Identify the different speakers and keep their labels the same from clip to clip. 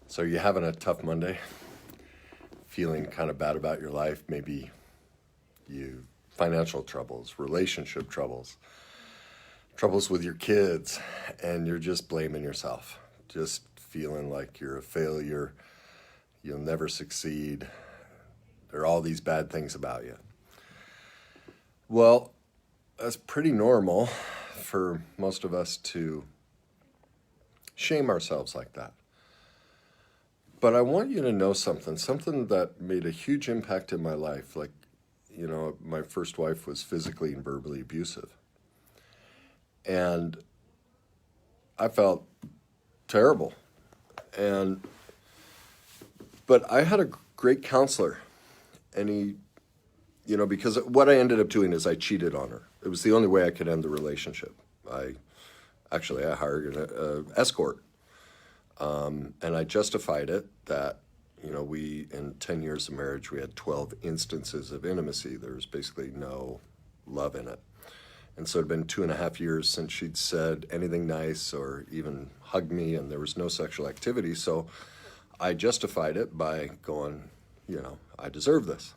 Speaker 1: So you having a tough Monday? Feeling kind of bad about your life? Maybe you financial troubles, relationship troubles, troubles with your kids, and you're just blaming yourself. Just feeling like you're a failure, you'll never succeed. There are all these bad things about you. Well, that's pretty normal for most of us to shame ourselves like that. But I want you to know something that made a huge impact in my life. Like, my first wife was physically and verbally abusive. And I felt terrible. And, but I had a great counselor. And because what I ended up doing is I cheated on her. It was the only way I could end the relationship. I hired an escort. And I justified it that, we, in 10 years of marriage, we had 12 instances of intimacy. There was basically no love in it. And so it had been 2.5 years since she'd said anything nice or even hugged me, and there was no sexual activity. So I justified it by going, I deserve this.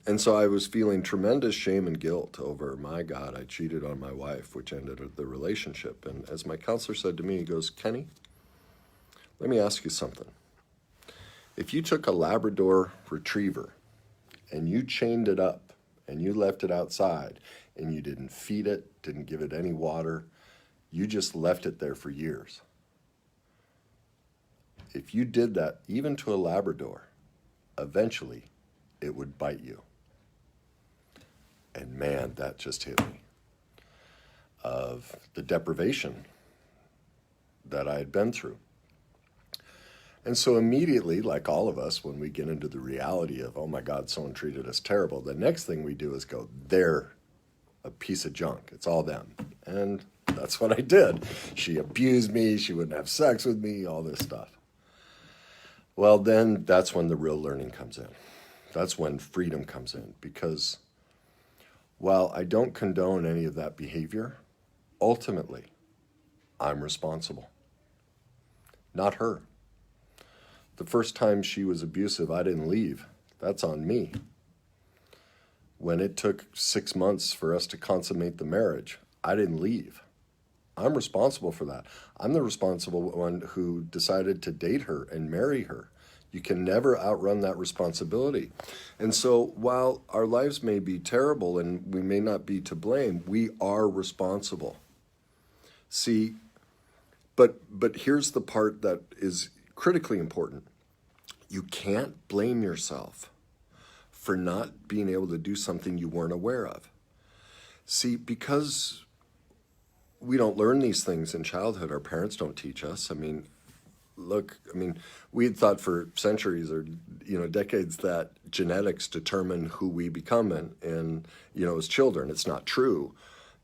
Speaker 1: And so I was feeling tremendous shame and guilt over, my God, I cheated on my wife, which ended the relationship. And as my counselor said to me, he goes, Kenny, let me ask you something. If you took a Labrador retriever and you chained it up and you left it outside and you didn't feed it, didn't give it any water, you just left it there for years. If you did that even to a Labrador, eventually it would bite you. And man, that just hit me of the deprivation that I had been through. And so immediately, like all of us, when we get into the reality of, oh my God, someone treated us terrible, the next thing we do is go, they're a piece of junk. It's all them. And that's what I did. She abused me. She wouldn't have sex with me, all this stuff. Well, then that's when the real learning comes in. That's when freedom comes in, because while I don't condone any of that behavior, ultimately, I'm responsible. Not her. The first time she was abusive, I didn't leave. That's on me. When it took 6 months for us to consummate the marriage, I didn't leave. I'm responsible for that. I'm the responsible one who decided to date her and marry her. You can never outrun that responsibility. And so while our lives may be terrible and we may not be to blame, we are responsible. See, but here's the part that is critically important. You can't blame yourself for not being able to do something you weren't aware of. See, because we don't learn these things in childhood, our parents don't teach us. We had thought for centuries or, decades that genetics determine who we become and as children. It's not true.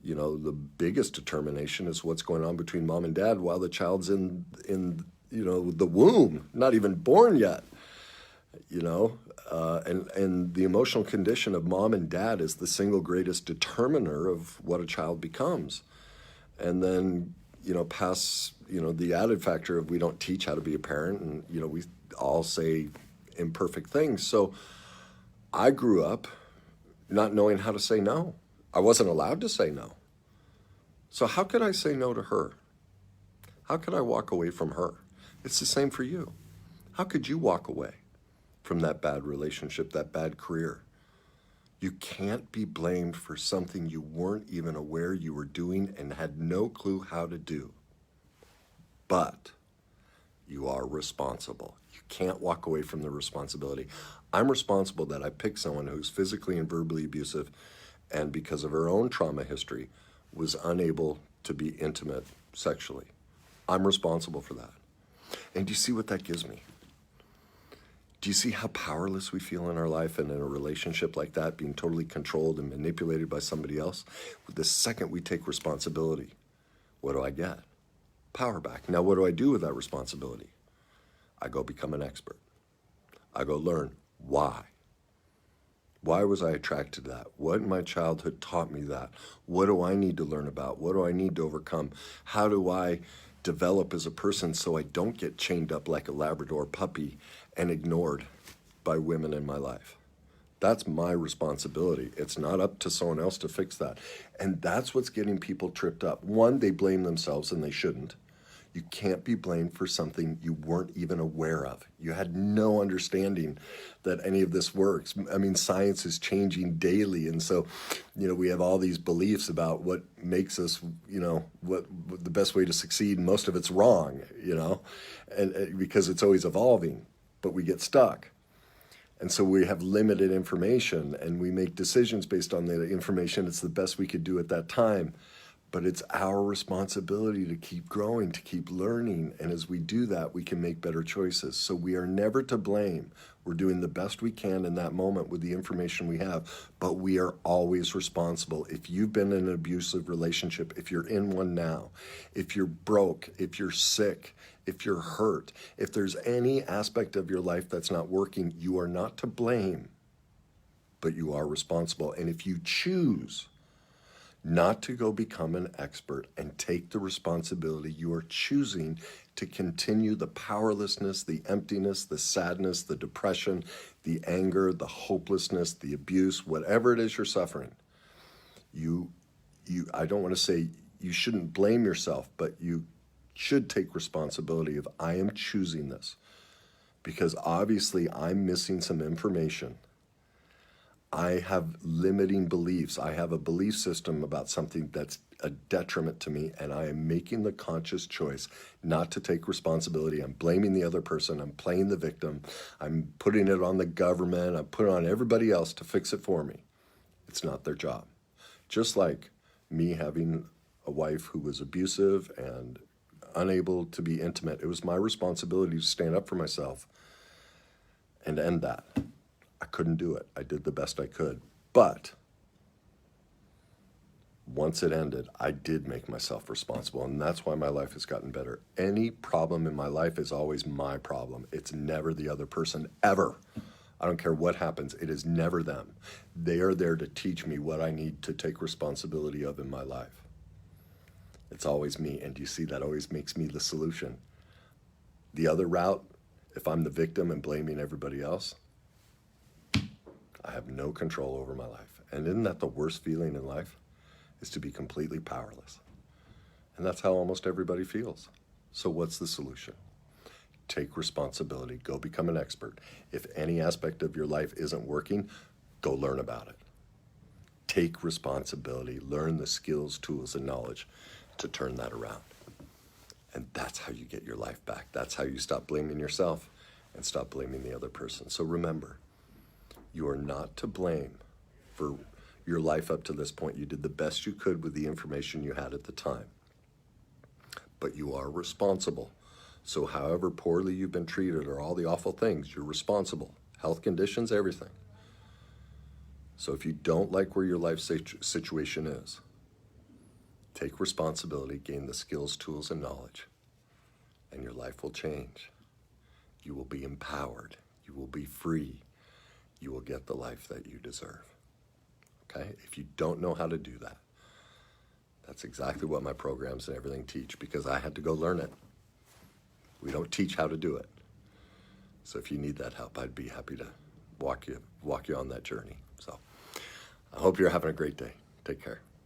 Speaker 1: The biggest determination is what's going on between mom and dad while the child's in the womb, not even born yet. And the emotional condition of mom and dad is the single greatest determiner of what a child becomes. And then, past, the added factor of we don't teach how to be a parent, and, we all say imperfect things. So I grew up not knowing how to say no. I wasn't allowed to say no. So how could I say no to her? How could I walk away from her? It's the same for you. How could you walk away from that bad relationship, that bad career? You can't be blamed for something you weren't even aware you were doing and had no clue how to do. But you are responsible. You can't walk away from the responsibility. I'm responsible that I picked someone who's physically and verbally abusive and because of her own trauma history was unable to be intimate sexually. I'm responsible for that. And do you see what that gives me? Do you see how powerless we feel in our life and in a relationship like that, being totally controlled and manipulated by somebody else? The second we take responsibility, what do I get? Power back. Now, what do I do with that responsibility? I go become an expert. I go learn why. Why was I attracted to that? What in my childhood taught me that? What do I need to learn about? What do I need to overcome? How do I develop as a person so I don't get chained up like a Labrador puppy and ignored by women in my life. That's my responsibility. It's not up to someone else to fix that. And that's what's getting people tripped up. One, they blame themselves and they shouldn't. You can't be blamed for something you weren't even aware of. You had no understanding that any of this works. I mean, science is changing daily. And so, we have all these beliefs about what makes us, what the best way to succeed. And most of it's wrong, and because it's always evolving, but we get stuck. And so we have limited information and we make decisions based on the information. It's the best we could do at that time. But it's our responsibility to keep growing, to keep learning. And as we do that, we can make better choices. So we are never to blame. We're doing the best we can in that moment with the information we have, but we are always responsible. If you've been in an abusive relationship, if you're in one now, if you're broke, if you're sick, if you're hurt, if there's any aspect of your life that's not working, you are not to blame, but you are responsible. And if you choose not to go become an expert and take the responsibility, you are choosing to continue the powerlessness, the emptiness, the sadness, the depression, the anger, the hopelessness, the abuse, whatever it is you're suffering. I don't want to say you shouldn't blame yourself, but you should take responsibility of, I am choosing this because obviously I'm missing some information. I have limiting beliefs. I have a belief system about something that's a detriment to me, and I am making the conscious choice not to take responsibility. I'm blaming the other person. I'm playing the victim. I'm putting it on the government. I'm putting it on everybody else to fix it for me. It's not their job. Just like me having a wife who was abusive and unable to be intimate, it was my responsibility to stand up for myself and end that. I couldn't do it. I did the best I could. But once it ended, I did make myself responsible, and that's why my life has gotten better. Any problem in my life is always my problem. It's never the other person, ever. I don't care what happens. It is never them. They are there to teach me what I need to take responsibility of in my life. It's always me, and you see, that always makes me the solution. The other route, if I'm the victim and blaming everybody else, I have no control over my life. And isn't that the worst feeling in life? Is to be completely powerless. And that's how almost everybody feels. So what's the solution? Take responsibility. Go become an expert. If any aspect of your life isn't working, go learn about it. Take responsibility. Learn the skills, tools, and knowledge to turn that around. And that's how you get your life back. That's how you stop blaming yourself and stop blaming the other person. So remember, you are not to blame for your life up to this point. You did the best you could with the information you had at the time. But you are responsible. So however poorly you've been treated or all the awful things, you're responsible. Health conditions, everything. So if you don't like where your life situation is, take responsibility, gain the skills, tools, and knowledge, and your life will change. You will be empowered. You will be free. You will get the life that you deserve. Okay? If you don't know how to do that, that's exactly what my programs and everything teach, because I had to go learn it. We don't teach how to do it. So if you need that help, I'd be happy to walk you on that journey. So I hope you're having a great day. Take care.